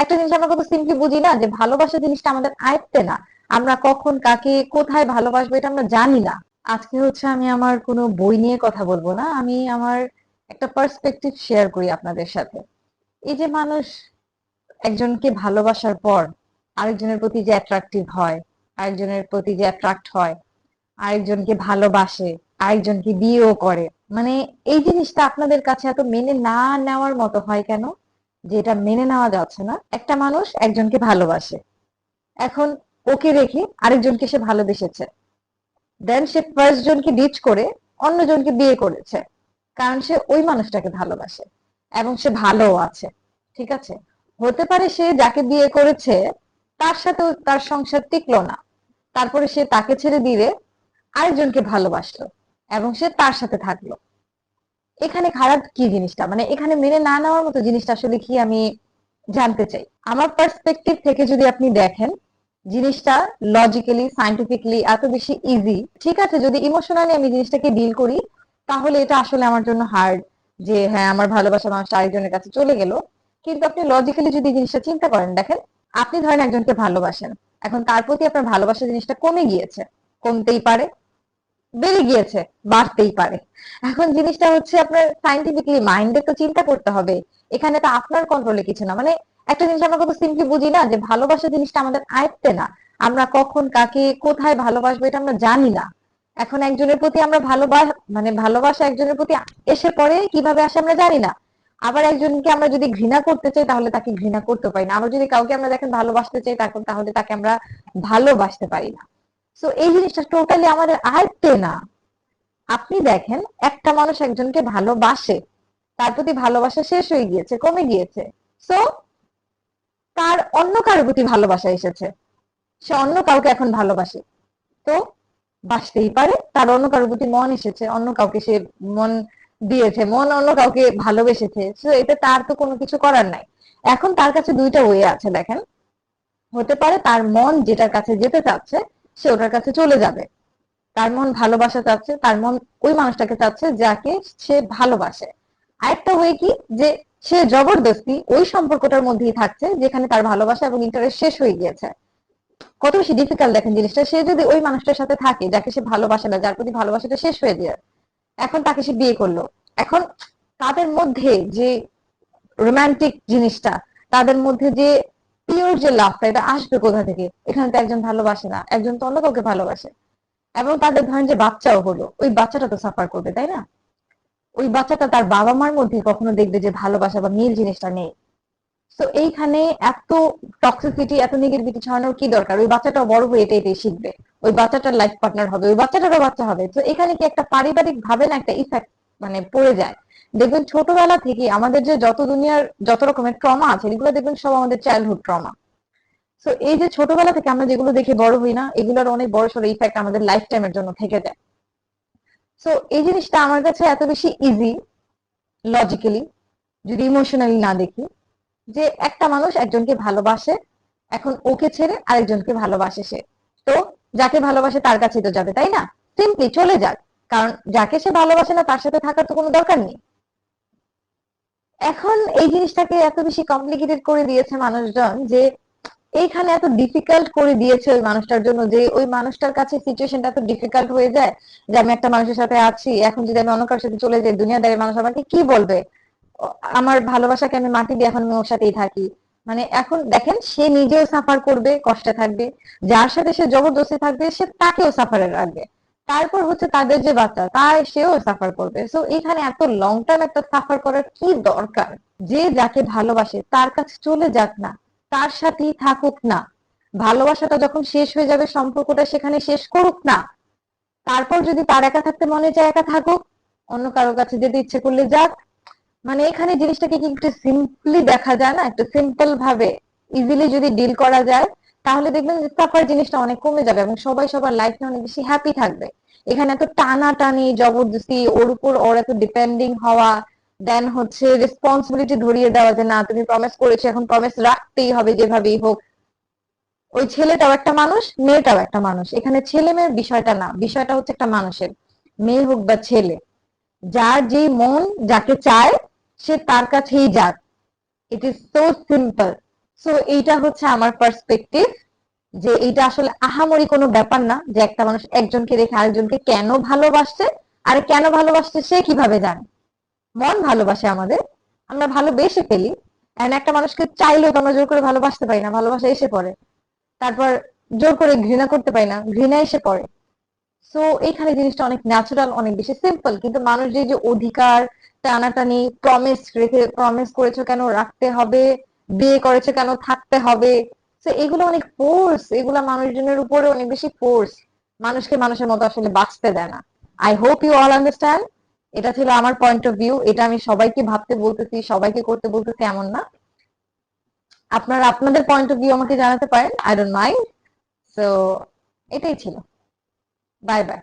একটা জিনিস আমরা কত সিম্পলি বুঝি না যে ভালোবাসা জিনিসটা আমাদের আয়ত্তে না। আমরা কখন কাকে কোথায় ভালোবাসবো এটা আমরা জানি না। আজকে হচ্ছে আমি আমার কোনো বই নিয়ে কথা বলবো না, আমি আমার একটা পার্সপেক্টিভ শেয়ার করি আপনাদের সাথে। এই যে মানুষ একজনকে ভালোবাসার পর আরেকজনের প্রতি যে অ্যাট্রাকটিভ হয়, আরেকজনের প্রতি যে অ্যাট্রাক্ট হয়, আরেকজনকে ভালোবাসে, আরেকজনকে বিয়েও করে, মানে এই জিনিসটা আপনাদের কাছে এত মেনে না নেওয়ার মতো হয় কেন? যে এটা মেনে নেওয়া যাচ্ছে না, একটা মানুষ একজনকে ভালোবাসে, এখন ওকে রেখে আরেকজনকে সে ভালোবেসেছে, দেন সে ফার্স্ট জনকে ডিচ করে অন্যজনকে বিয়ে করেছে, কারণ সে ওই মানুষটাকে ভালোবাসে এবং সে ভালোও আছে। ঠিক আছে, হতে পারে সে যাকে বিয়ে করেছে তার সাথেও তার সংসার টিকলো না, তারপরে সে তাকে ছেড়ে দিয়ে আরেকজনকে ভালোবাসলো এবং সে তার সাথে থাকলো। এখানে খারাপ কি জিনিসটা, মানে এখানে মেনে না নেওয়ার মতো জিনিসটা আসলে কি আমি জানতে চাই। আমার পার্সপেক্টিভ থেকে যদি আপনি দেখেন জিনিসটা লজিক্যালি সায়েন্টিফিকলি এত বেশি ইজি, ঠিক আছে, যদি ইমোশনালি আমি জিনিসটাকে ডিল করি তাহলে এটা আসলে আমার জন্য হার্ড, যে হ্যাঁ আমার ভালোবাসা মানুষ আরেকজনের কাছে চলে গেল। কিন্তু আপনি লজিক্যালি যদি জিনিসটা চিন্তা করেন, দেখেন আপনি ধরেন একজনকে ভালোবাসেন, এখন তার প্রতি আপনার ভালোবাসা জিনিসটা কমে গিয়েছে, কমতেই পারে, বেড়ে গিয়েছে, বাড়তেই পারে। এখন জিনিসটা হচ্ছে আপনার সাইন্টিফিকলি মাইন্ডে তো চিন্তা করতে হবে, এখানে তো আপনার কন্ট্রোলে কিছু না। মানে একটা জিনিস আমরা কত সিম্পলি বুঝি না যে ভালোবাসা জিনিসটা আমাদের আয়ত্তে না। আমরা কখন কাকে কোথায় ভালোবাসবো এটা আমরা জানি না। এখন একজনের প্রতি আমরা মানে ভালোবাসা একজনের প্রতি এসে পড়ে কিভাবে আসে আমরা জানি না। আবার একজনকে আমরা যদি ঘৃণা করতে চাই তাহলে তাকে ঘৃণা করতে পারি না। আবার যদি কাউকে আমরা দেখেন ভালোবাসতে চাই তাহলে তাকে আমরা ভালোবাসতে পারি না। তো এই জিনিসটা টোটালি আমাদের আয়ত্তে না। আপনি দেখেন একটা মানুষ একজনকে ভালোবাসে, তার প্রতি ভালোবাসা শেষ হয়ে গিয়েছে, কমে গিয়েছে, সো তার অন্য কারোর প্রতি ভালোবাসা এসেছে, সে অন্য কাউকে এখন ভালোবাসে। তো বাসতেই পারে, তার অন্য কারোর প্রতি মন এসেছে, অন্য কাউকে সে মন দিয়েছে, মন অন্য কাউকে ভালোবেসেছে, সো এটা তার তো কোনো কিছু করার নাই। এখন তার কাছে দুইটা ওয়ে আছে, দেখেন, হতে পারে তার মন যেটার কাছে যেতে চাচ্ছে সে ওটার কাছে চলে যাবে, তার মন ভালোবাসা চাচ্ছে, তার মন ওই মানুষটাকে চাচ্ছে যাকে সে ভালোবাসে। আরেকটা হয়ে কি, যে সে জবরদস্তি ওই সম্পর্কটার মধ্যেই থাকছে যেখানে তার ভালোবাসা এবং ইন্টারেস্ট শেষ হয়ে গিয়েছে। কত বেশি ডিফিকাল্ট দেখেন জিনিসটা। সে যদি ওই মানুষটার সাথে থাকে যাকে সে ভালোবাসে না, যার প্রতি ভালোবাসাটা শেষ হয়ে যায়, এখন তাকে সে বিয়ে করলো, এখন তাদের মধ্যে যে রোমান্টিক জিনিসটা, তাদের মধ্যে যে পিওর যে লাভটা, এটা আসবে কোথা থেকে? এখানে তো একজন ভালোবাসে না, একজন তো অন্য কাউকে ভালোবাসে, এবং তাদের ধরেন যে বাচ্চাও হলো, ওই বাচ্চাটা তো সাফার করবে, তাই না? ওই বাচ্চাটা তার বাবা মার মধ্যে কখনো দেখবে যে ভালোবাসা বা মিল জিনিসটা নেই। তো এইখানে এত টক্সিসিটি, এত নেগেটিভিটি ছড়ানোর কি দরকার? ওই বাচ্চাটা বড় হয়ে এটাই শিখবে, ওই বাচ্চাটার লাইফ পার্টনার হবে, ওই বাচ্চাটারও বাচ্চা হবে। তো এখানে কি একটা পারিবারিক ভাবে না একটা ইফেক্ট মানে পড়ে যায়। দেখবেন ছোটবেলা থেকে আমাদের যে যত দুনিয়ার যত রকমের ট্রমা আছে এগুলো দেখবেন সব আমাদের চাইল্ডহুড ট্রমা। তো এই যে ছোটবেলা থেকে আমরা যেগুলো দেখে বড় হই না, এগুলোর অনেক বড় সড় ইফেক্ট আমাদের লাইফ টাইমের জন্য থেকে যায়। সো এই জিনিসটা আমার কাছে এত বেশি ইজি লজিক্যালি, যদি ইমোশনালি না দেখি, যে একটা মানুষ একজনকে ভালোবাসে, এখন ওকে ছেড়ে আরেকজনকে ভালোবাসে সে, তো যাকে ভালোবাসে তার কাছে তো যাবে, তাই না? সিম্পলি চলে যাক, কারণ যাকে সে ভালোবাসে না তার সাথে থাকার তো কোনো দরকার নেই। এখন এই জিনিসটাকে এত বেশি কমপ্লিকেটেড করে দিয়েছে মানুষজন, যে এইখানে এত ডিফিকাল্ট করে দিয়েছে ওই মানুষটার জন্য, যে ওই মানুষটার কাছে সিচুয়েশনটা এত ডিফিকাল্ট হয়ে যায় যে আমি একটা মানুষের সাথে আছি, এখন যদি আমি অন্য কারোর সাথে চলে যাই দুনিয়াদারি মানুষ আমাকে কি বলবে, আমার ভালোবাসাকে আমি মাটি দিয়ে এখন আমি ওর সাথেই থাকি। মানে এখন দেখেন সে নিজেও সাফার করবে, কষ্টে থাকবে, যার সাথে সে জবরদস্তি থাকবে সে তাকেও সাফারে রাখবে, তারপর হচ্ছে তাদের যে বাচ্চা তার সেও সাফার করবে। সো এখানে এত লং টার্ম একটা সাফার করার কি দরকার? যে যাকে ভালোবাসে তার কাছে চলে যাক না, তার সাথেই থাকুক না, ভালোবাসাটা যখন শেষ হয়ে যাবে সম্পর্কটা সেখানে শেষ করুক না, তারপর যদি তার একা থাকতে মনে চায় একা থাকুক, অন্য কারোর কাছে যেতে ইচ্ছে করলে যাক। মানে এখানে জিনিসটাকে কি একটু সিম্পলি দেখা যায় না, একটু সিম্পল ভাবে ইজিলি যদি ডিল করা যায়, তাহলে দেখবেন যে সাফার জিনিসটা অনেক কমে যাবে এবং সবাই সবার লাইফে অনেক বেশি হ্যাপি থাকবে। এখানে এত টানাটানি জবরদস্তি ওর উপর ওর এত ডিপেন্ডিং হওয়া, দেন হচ্ছে রেসপন্সিবিলিটি ধরিয়ে দেওয়া যে না তুমি প্রমিস করেছো এখন প্রমিস রাখতেই হবে যেভাবেই হোক। ওই ছেলেটাও একটা মানুষ, মেয়েটাও একটা মানুষ, এখানে ছেলে মেয়ের বিষয়টা না, বিষয়টা হচ্ছে একটা মানুষের, মেয়ে হোক বা ছেলে, যার যে মন যাকে চায় সে তার কাছেই যাক। It is so simple. So এইটা হচ্ছে আমার পার্সপেক্টিভ, যে এইটা আসলে আহামরি কোনো ব্যাপার না যে একটা মানুষ একজনকে রেখে আরেকজনকে কেন ভালোবাসছে, আর কেন ভালোবাসছে সে কিভাবে জানে। মন ভালোবাসে আমাদের, আমরা ভালোবেসে ফেলি। এন্ড একটা মানুষকে চাইলেও তো আমরা জোর করে ভালোবাসতে পারি না, ভালোবাসা এসে পড়ে। তারপর জোর করে ঘৃণা করতে পারি না, ঘৃণা এসে পড়ে। সো এইখানে জিনিসটা অনেক ন্যাচারাল, অনেক বেশি সিম্পল। কিন্তু মানুষ যে যে অধিকার টানাটানি, প্রমিস রেখে, প্রমিস করেছো কেন রাখতে হবে, বিয়ে করেছো কেন থাকতে হবে, তো এগুলো অনেক ফোর্স, এগুলা মানুষজনের উপরে অনেক বেশি ফোর্স, মানুষকে মানুষের মতো আসলে বাঁচতে দেয় না। I hope you all understand. এটা ছিল আমার পয়েন্ট অফ ভিউ, এটা আমি সবাইকে ভাবতে বলতেছি, সবাইকে করতে বলতেছি এমন না। আপনারা আপনাদের পয়েন্ট অফ ভিউ আমাকে জানাতে পারেন, আই ডোন্ট মাইন্ড। সো এটাই ছিল। Bye bye.